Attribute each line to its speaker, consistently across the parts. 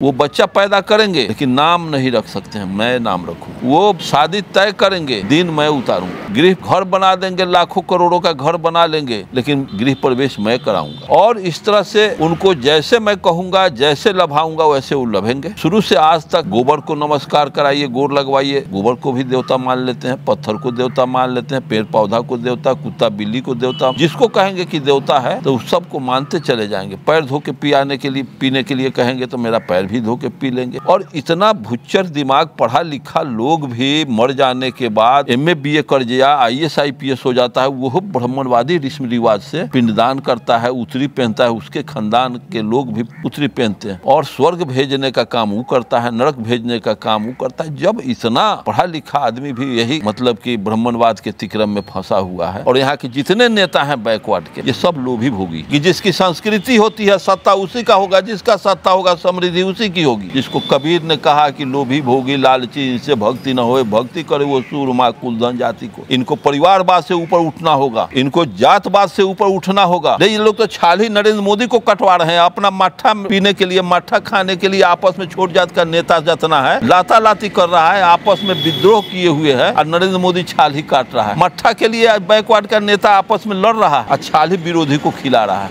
Speaker 1: वो बच्चा पैदा करेंगे लेकिन नाम नहीं रख सकते हैं, मैं नाम रखूं। वो शादी तय करेंगे, दिन मैं उतारूं। गृह घर बना देंगे, लाखों करोड़ों का घर बना लेंगे, लेकिन गृह प्रवेश मैं कराऊंगा। और इस तरह से उनको जैसे मैं कहूंगा, जैसे लभाऊंगा वैसे वो लभेंगे। शुरू से आज तक गोबर को नमस्कार कराइए, गोर लगवाइए। गोबर को भी देवता मान लेते हैं, पत्थर को देवता मान लेते हैं, पेड़ पौधा को देवता, कुत्ता बिल्ली को देवता। जिसको कहेंगे कि देवता है तो उस सबको मानते चले जाएंगे। पैर धो के पीने के लिए कहेंगे तो मेरा पैर भी धो के पी लेंगे। और इतना भुच्चर दिमाग, पढ़ा लिखा लोग भी मर जाने के बाद MA BA कर दिया, IAS IPS हो जाता है, वो ब्राह्मणवादी रस्म रिवाज से पिंडदान करता है, उतरी पहनता है, उसके खानदान के लोग भी उतरी पहनते हैं। और स्वर्ग भेजने का काम वो करता है, नरक भेजने का काम वो करता है। जब इतना पढ़ा लिखा आदमी भी यही मतलब कि ब्राह्मणवाद के तिक्रम में फंसा हुआ है, और यहाँ के जितने नेता हैं बैकवर्ड के, ये सब लोभी भोगी कि जिसकी संस्कृति होती है सत्ता उसी का होगा, जिसका सत्ता होगा समृद्धि उसी की होगी। जिसको कबीर ने कहा कि लोभी भोगी लालची, इनसे भक्ति न होए, भक्ति करे वो सूरमा कुलधन जाति को। इनको परिवारवाद से ऊपर उठना होगा, इनको जातवाद से ऊपर उठना होगा। ये लोग तो छाल ही नरेंद्र मोदी को कटवा रहे हैं। अपना मट्ठा पीने के लिए, मट्ठा खाने के लिए आपस में छोट जात का नेता जतना है लाता लाती कर रहा है, आपस में विद्रोह किए हुए है, और नरेंद्र मोदी छाल ही काट रहा है। मट्ठा के लिए बैकवर्ड का नेता आपस में लड़ रहा है और छाल ही विरोधी को खिला रहा है।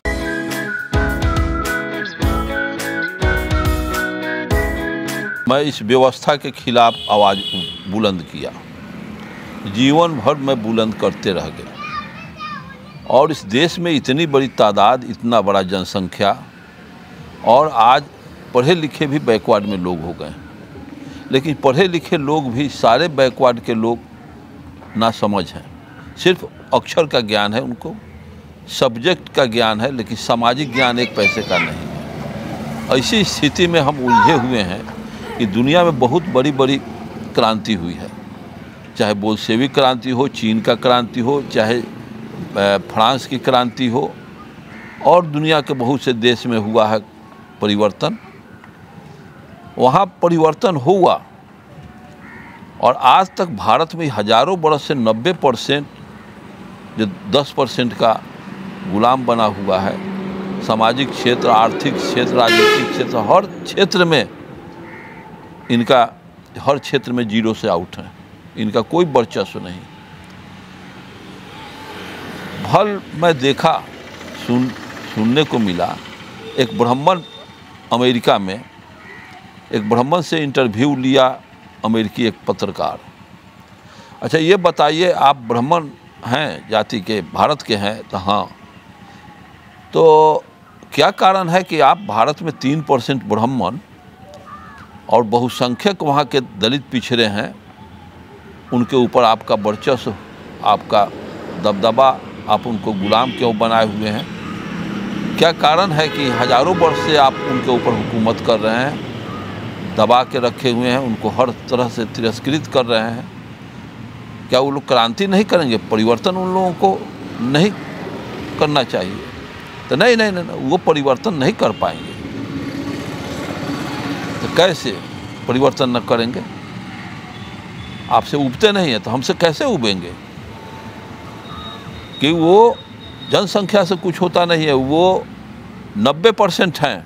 Speaker 1: मैं इस व्यवस्था के खिलाफ आवाज़ बुलंद किया, जीवन भर मैं बुलंद करते रह गया। और इस देश में इतनी बड़ी तादाद, इतना बड़ा जनसंख्या, और आज पढ़े लिखे भी बैकवर्ड में लोग हो गए। लेकिन पढ़े लिखे लोग भी सारे बैकवर्ड के लोग ना समझ हैं। सिर्फ अक्षर का ज्ञान है उनको, सब्जेक्ट का ज्ञान है, लेकिन सामाजिक ज्ञान एक पैसे का नहीं है। ऐसी स्थिति में हम उलझे हुए हैं कि दुनिया में बहुत बड़ी बड़ी क्रांति हुई है, चाहे बोल्शेविक क्रांति हो, चीन का क्रांति हो, चाहे फ्रांस की क्रांति हो, और दुनिया के बहुत से देश में हुआ है परिवर्तन। वहाँ परिवर्तन हुआ, और आज तक भारत में हजारों बरस से 90% जो 10% का गुलाम बना हुआ है। सामाजिक क्षेत्र, आर्थिक क्षेत्र, राजनीतिक क्षेत्र, हर क्षेत्र में इनका, हर क्षेत्र में जीरो से आउट है। इनका कोई वर्चस्व नहीं। भल मैं देखा, सुनने को मिला, एक ब्राह्मण अमेरिका में, एक ब्राह्मण से इंटरव्यू लिया अमेरिकी एक पत्रकार। अच्छा ये बताइए, आप ब्राह्मण हैं, जाति के, भारत के हैं? तो हाँ। तो क्या कारण है कि आप भारत में 3% ब्राह्मण और बहुसंख्यक वहाँ के दलित पिछड़े हैं, उनके ऊपर आपका वर्चस्व, आपका दबदबा, आप उनको गुलाम क्यों बनाए हुए हैं? क्या कारण है कि हजारों वर्ष से आप उनके ऊपर हुकूमत कर रहे हैं, दबा के रखे हुए हैं, उनको हर तरह से तिरस्कृत कर रहे हैं? क्या वो लोग क्रांति नहीं करेंगे? परिवर्तन उन लोगों को नहीं करना चाहिए? तो नहीं, वो परिवर्तन नहीं कर पाएंगे। तो कैसे परिवर्तन न करेंगे? आपसे उबते नहीं है तो हमसे कैसे उबेंगे? कि वो जनसंख्या से कुछ होता नहीं है, वो 90% हैं।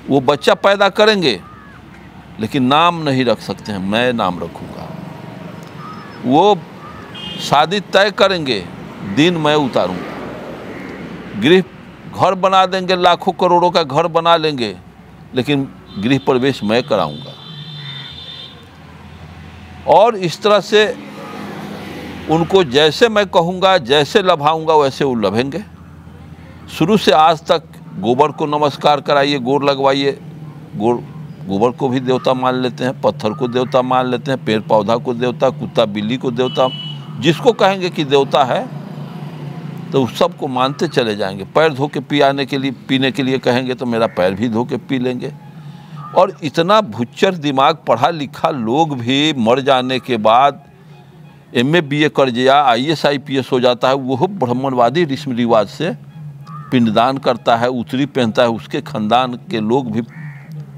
Speaker 1: वो बच्चा पैदा करेंगे लेकिन नाम नहीं रख सकते हैं, मैं नाम रखूँगा। वो शादी तय करेंगे, दिन मैं उतारूँगा। गृह घर बना देंगे, लाखों करोड़ों का घर बना लेंगे, लेकिन गृह प्रवेश मैं कराऊंगा। और इस तरह से उनको जैसे मैं कहूँगा, जैसे लभाऊंगा वैसे वो लभेंगे। शुरू से आज तक गोबर को नमस्कार कराइए, गोर लगवाइए। गोबर को भी देवता मान लेते हैं, पत्थर को देवता मान लेते हैं, पेड़ पौधा को देवता, कुत्ता बिल्ली को देवता। जिसको कहेंगे कि देवता है तो उस सबको मानते चले जाएंगे। पैर धो के पीने के लिए कहेंगे तो मेरा पैर भी धो के पी लेंगे। और इतना भुच्चर दिमाग, पढ़ा लिखा लोग भी मर जाने के बाद MA BA कर दिया, IAS IPS हो जाता है, वो ब्राह्मणवादी रस्म रिवाज से पिंडदान करता है, उतरी पहनता है, उसके खानदान के लोग भी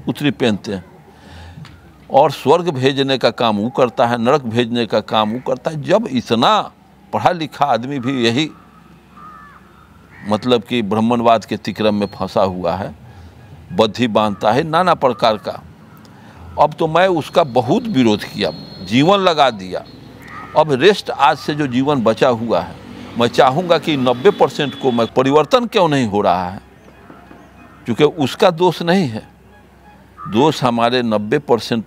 Speaker 1: उतरी पहनते हैं। और स्वर्ग भेजने का काम वो करता है, नरक भेजने का काम वो करता है। जब इतना पढ़ा लिखा आदमी भी यही मतलब कि ब्राह्मणवाद के तिक्रम में फंसा हुआ है, बद्धी बांधता है, नाना प्रकार का। अब तो मैं उसका बहुत विरोध किया, जीवन लगा दिया। अब रेस्ट आज से जो जीवन बचा हुआ है, मैं चाहूँगा कि 90% को मैं परिवर्तन क्यों नहीं हो रहा है, क्योंकि उसका दोष नहीं है, दोष हमारे 90%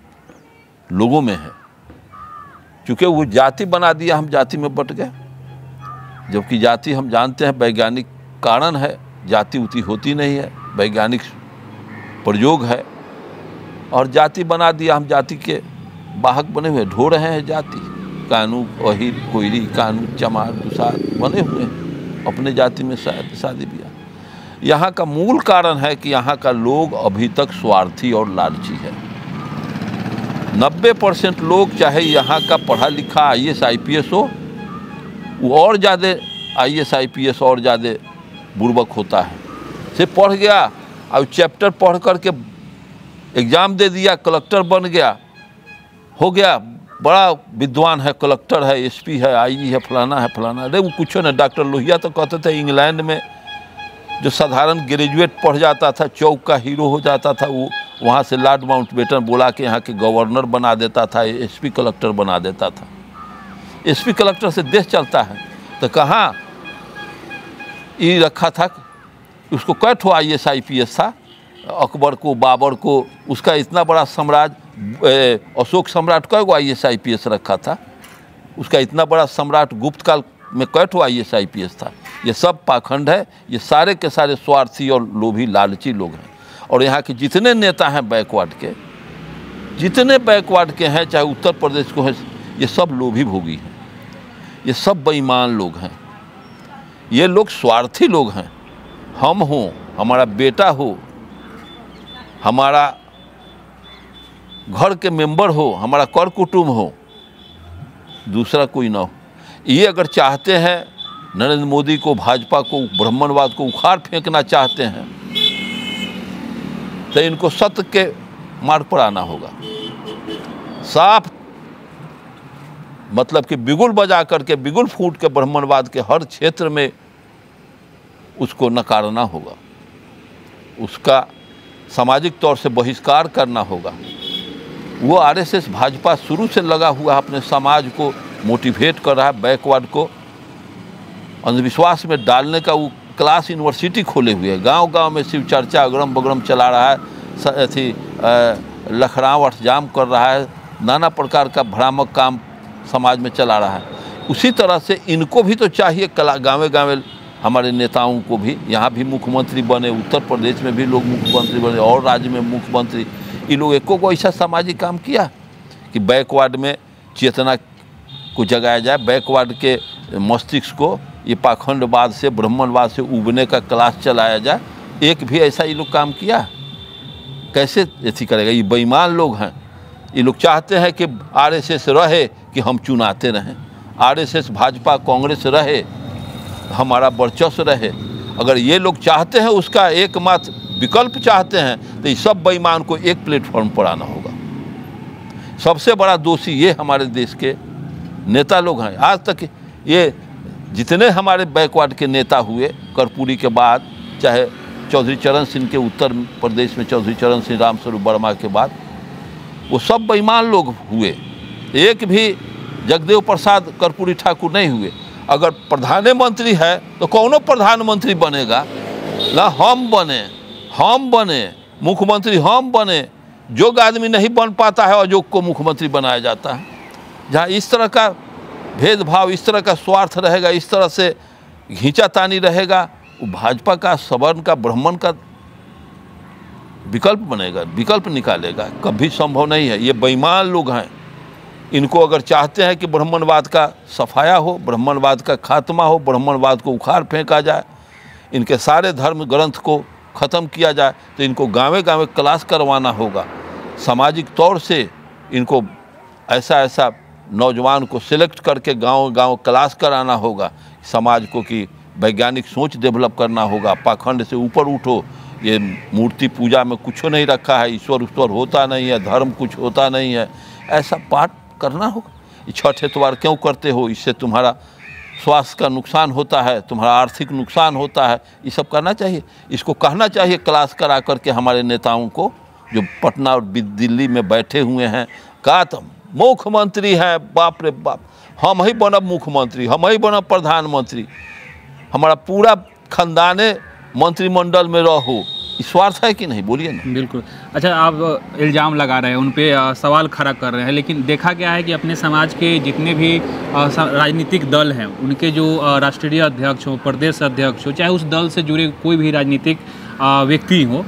Speaker 1: लोगों में है। क्योंकि वो जाति बना दिया, हम जाति में बट गए, जबकि जाति हम जानते हैं वैज्ञानिक कारण है, जाति उती होती नहीं है, वैज्ञानिक प्रयोग है। और जाति बना दिया, हम जाति के वाहक बने हुए, ढो रहे हैं जाति। कानू, अहिर, कोयरी, कानू, चमार, दुसार बने हुए हैं अपने जाति में शादी ब्याह। यहाँ का मूल कारण है कि यहाँ का लोग अभी तक स्वार्थी और लालची है। 90% लोग, चाहे यहाँ का पढ़ा लिखा IAS IPS हो, वो और ज़्यादा IAS IPS और ज़्यादा बुर्बक होता है। से पढ़ गया, अब चैप्टर पढ़ करके एग्ज़ाम दे दिया, कलेक्टर बन गया, हो गया, बड़ा विद्वान है, कलेक्टर है, SP है, IG है, फलाना है, फलाना। अरे वो कुछ नहीं। डॉक्टर लोहिया तो कहते थे इंग्लैंड में जो साधारण ग्रेजुएट पढ़ जाता था, चौक का हीरो हो जाता था, वो वहाँ से लॉर्ड माउंटबेटन बुला के यहाँ के गवर्नर बना देता था, SP कलेक्टर बना देता था। SP कलेक्टर से देश चलता है। तो कहाँ ये रखा था, उसको कै ठो IAS IPS था, अकबर को, बाबर को, उसका इतना बड़ा साम्राज्य, अशोक सम्राट कै गो IAS IPS रखा था, उसका इतना बड़ा सम्राट गुप्त काल में कै ठो IAS IPS था। ये सब पाखंड है, ये सारे के सारे स्वार्थी और लोभी लालची लोग हैं। और यहाँ के जितने नेता हैं बैकवर्ड के, जितने बैकवर्ड के हैं, चाहे उत्तर प्रदेश को है, ये सब लोभी भोगी हैं, ये सब बेईमान लोग हैं, ये लोग स्वार्थी लोग हैं। हम हों, हमारा बेटा हो, हमारा घर के मेंबर हो, हमारा कर कुटुंब हो, दूसरा कोई ना हो। ये अगर चाहते हैं नरेंद्र मोदी को, भाजपा को, ब्राह्मणवाद को उखाड़ फेंकना चाहते हैं, तो इनको सत्य के मार्ग पर आना होगा। साफ मतलब कि बिगुल बजा करके, बिगुल फूट के ब्राह्मणवाद के हर क्षेत्र में उसको नकारना होगा, उसका सामाजिक तौर से बहिष्कार करना होगा। वो RSS भाजपा शुरू से लगा हुआ है, अपने समाज को मोटिवेट कर रहा है, बैकवर्ड को अंधविश्वास में डालने का। वो क्लास यूनिवर्सिटी खोले हुए है, गांव गांव में शिव चर्चा अगरम बगरम चला रहा है, अथी लखराव अठजाम कर रहा है, नाना प्रकार का भ्रामक काम समाज में चला रहा है। उसी तरह से इनको भी तो चाहिए, गाँव गाँव हमारे नेताओं को भी, यहाँ भी मुख्यमंत्री बने, उत्तर प्रदेश में भी लोग मुख्यमंत्री बने, और राज्य में मुख्यमंत्री, ये लोग एको को ऐसा सामाजिक काम किया कि बैकवर्ड में चेतना को जगाया जाए, बैकवर्ड के मस्तिष्क को ये पाखंडवाद से, ब्राह्मणवाद से उबने का क्लास चलाया जाए। एक भी ऐसा ये लोग काम किया? कैसे ऐसी करेगा? ये बेईमान लोग हैं। ये लोग चाहते हैं कि RSS रहे, कि हम चुनाते रहें, RSS भाजपा कांग्रेस रहे, हमारा वर्चस्व रहे। अगर ये लोग चाहते हैं, उसका एकमात्र विकल्प चाहते हैं, तो ये सब बेईमान को एक प्लेटफॉर्म पर आना होगा। सबसे बड़ा दोषी ये हमारे देश के नेता लोग हैं। आज तक ये जितने हमारे बैकवर्ड के नेता हुए कर्पूरी के बाद, चाहे चौधरी चरण सिंह के उत्तर प्रदेश में चौधरी चरण सिंह, रामस्वरूप वर्मा के बाद, वो सब बेईमान लोग हुए। एक भी जगदेव प्रसाद कर्पूरी ठाकुर नहीं हुए। अगर प्रधानमंत्री है तो कौनो प्रधानमंत्री बनेगा ना, हम बने मुख्यमंत्री, हम बने। जो आदमी नहीं बन पाता है, अजोग को मुख्यमंत्री बनाया जाता है। जहाँ इस तरह का भेदभाव, इस तरह का स्वार्थ रहेगा, इस तरह से घींचातानी रहेगा, वो भाजपा का, सवर्ण का, ब्राह्मण का विकल्प बनेगा, विकल्प निकालेगा। कभी संभव नहीं है। ये बेईमान लोग हैं। इनको अगर चाहते हैं कि ब्राह्मणवाद का सफाया हो, ब्राह्मणवाद का खात्मा हो, ब्राह्मणवाद को उखाड़ फेंका जाए, इनके सारे धर्म ग्रंथ को ख़त्म किया जाए, तो इनको गाँव गाँव क्लास करवाना होगा। सामाजिक तौर से इनको ऐसा नौजवान को सिलेक्ट करके गांव गांव क्लास कराना होगा। समाज को कि वैज्ञानिक सोच डेवलप करना होगा। पाखंड से ऊपर उठो। ये मूर्ति पूजा में कुछ नहीं रखा है, ईश्वर उश्वर होता नहीं है, धर्म कुछ होता नहीं है, ऐसा पाठ करना होगा। ये छठ इतवार क्यों करते हो? इससे तुम्हारा स्वास्थ्य का नुकसान होता है, तुम्हारा आर्थिक नुकसान होता है, ये सब करना चाहिए। इसको कहना चाहिए क्लास करा करके हमारे नेताओं को जो पटना और दिल्ली में बैठे हुए हैं। कहा तो मुख्यमंत्री है, बाप रे बाप, हम ही बनब मुख्यमंत्री, हम ही बनब प्रधानमंत्री, हमारा पूरा खानदाने मंत्रिमंडल में रहो, स्वार्थ है कि नहीं, बोलिए ना।
Speaker 2: बिल्कुल। अच्छा, आप इल्ज़ाम लगा रहे हैं, उन पे सवाल खड़ा कर रहे हैं, लेकिन देखा गया है कि अपने समाज के जितने भी राजनीतिक दल हैं, उनके जो राष्ट्रीय अध्यक्ष हो, प्रदेश अध्यक्ष हो, चाहे उस दल से जुड़े कोई भी राजनीतिक व्यक्ति हो,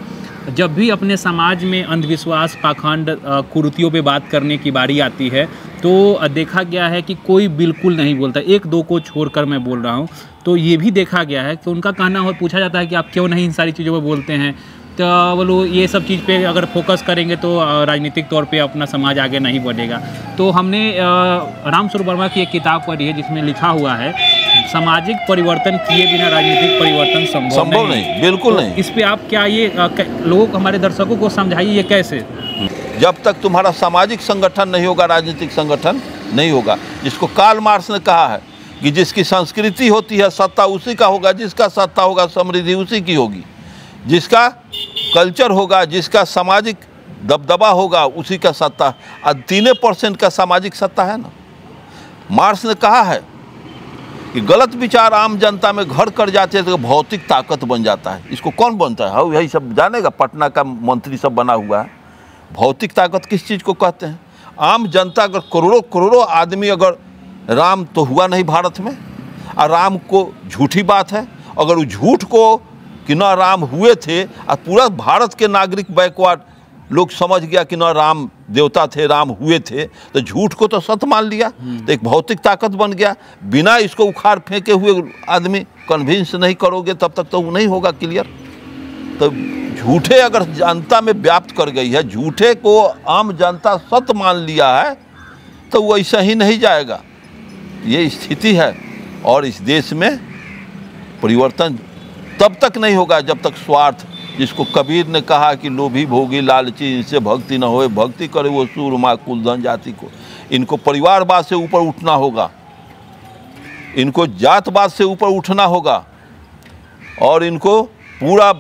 Speaker 2: जब भी अपने समाज में अंधविश्वास, पाखंड, कुरीतियों पे बात करने की बारी आती है तो देखा गया है कि कोई बिल्कुल नहीं बोलता। एक दो को छोड़कर मैं बोल रहा हूँ। तो ये भी देखा गया है कि उनका कहना हो, पूछा जाता है कि आप क्यों नहीं इन सारी चीज़ों पे बोलते हैं, तो वो लोग ये सब चीज़ पे अगर फोकस करेंगे तो राजनीतिक तौर पे अपना समाज आगे नहीं बढ़ेगा। तो हमने रामस्वरूप वर्मा की एक किताब पढ़ी है जिसमें लिखा हुआ है, सामाजिक परिवर्तन किए बिना राजनीतिक परिवर्तन संभव नहीं।
Speaker 1: बिल्कुल नहीं।
Speaker 2: इस पे आप क्या ये लोगों को, हमारे दर्शकों को समझाइए ये कैसे?
Speaker 1: जब तक तुम्हारा सामाजिक संगठन नहीं होगा, राजनीतिक संगठन नहीं होगा। जिसको कार्ल मार्क्स ने कहा है कि जिसकी संस्कृति होती है सत्ता उसी का होगा, जिसका सत्ता होगा समृद्धि उसी की होगी, जिसका कल्चर होगा, जिसका सामाजिक दबदबा होगा उसी का सत्ता। 3% का सामाजिक सत्ता है ना। मार्क्स ने कहा है कि गलत विचार आम जनता में घर कर जाते हैं तो भौतिक ताकत बन जाता है। इसको कौन बनता है? हाँ, यही सब जानेगा, पटना का मंत्री सब बना हुआ है। भौतिक ताकत किस चीज़ को कहते हैं? आम जनता अगर करोड़ों आदमी, अगर राम तो हुआ नहीं भारत में, और राम को झूठी बात है, अगर उस झूठ को कि न राम हुए थे और पूरा भारत के नागरिक बैकवर्ड लोग समझ गया कि न राम देवता थे, राम हुए थे, तो झूठ को तो सत्य मान लिया, तो एक भौतिक ताकत बन गया। बिना इसको उखाड़ फेंके हुए आदमी कन्विंस नहीं करोगे तब तक तो वो नहीं होगा क्लियर। तो झूठे अगर जनता में व्याप्त कर गई है, झूठे को आम जनता सत्य मान लिया है, तो वो ऐसा ही नहीं जाएगा। ये स्थिति है। और इस देश में परिवर्तन तब तक नहीं होगा जब तक स्वार्थ, जिसको कबीर ने कहा कि लोभी भोगी लालची इनसे भक्ति न होए, भक्ति करे वो सूरमा कुलधन जाति को। इनको परिवारवाद से ऊपर उठना होगा, इनको जातवाद से ऊपर उठना होगा, और इनको पूरा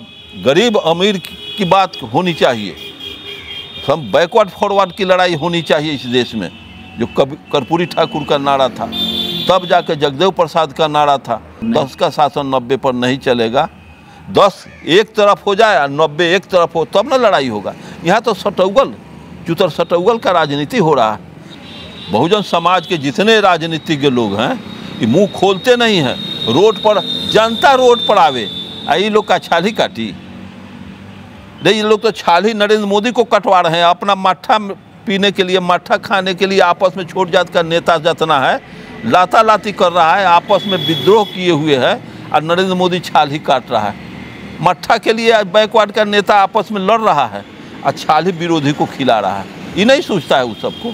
Speaker 1: गरीब अमीर की बात होनी चाहिए। हम बैकवर्ड फॉरवर्ड की लड़ाई होनी चाहिए इस देश में, जो कर्पूरी ठाकुर का नारा था, तब जाकर जगदेव प्रसाद का नारा था, 10 का शासन 90 पर नहीं चलेगा। 10 एक तरफ हो जाए और 90 एक तरफ हो, तब ना लड़ाई होगा। यहाँ तो सटौगल, चुतर सटौगल का राजनीति हो रहा है। बहुजन समाज के जितने राजनीतिज्ञ लोग हैं ये मुंह खोलते नहीं हैं। रोड पर जनता रोड पर आवे, ये लोग का छाल ही काटी नहीं, ये लोग तो छाल ही नरेंद्र मोदी को कटवा रहे हैं। अपना मट्ठा पीने के लिए, मट्ठा खाने के लिए आपस में छोट जात का नेता जितना है लाता लाती कर रहा है, आपस में विद्रोह किए हुए है, और नरेंद्र मोदी छाल ही काट रहा है। मट्ठा के लिए बैकवर्ड का नेता आपस में लड़ रहा है और छाल ही विरोधी को खिला रहा है। ये नहीं सोचता है उस सबको।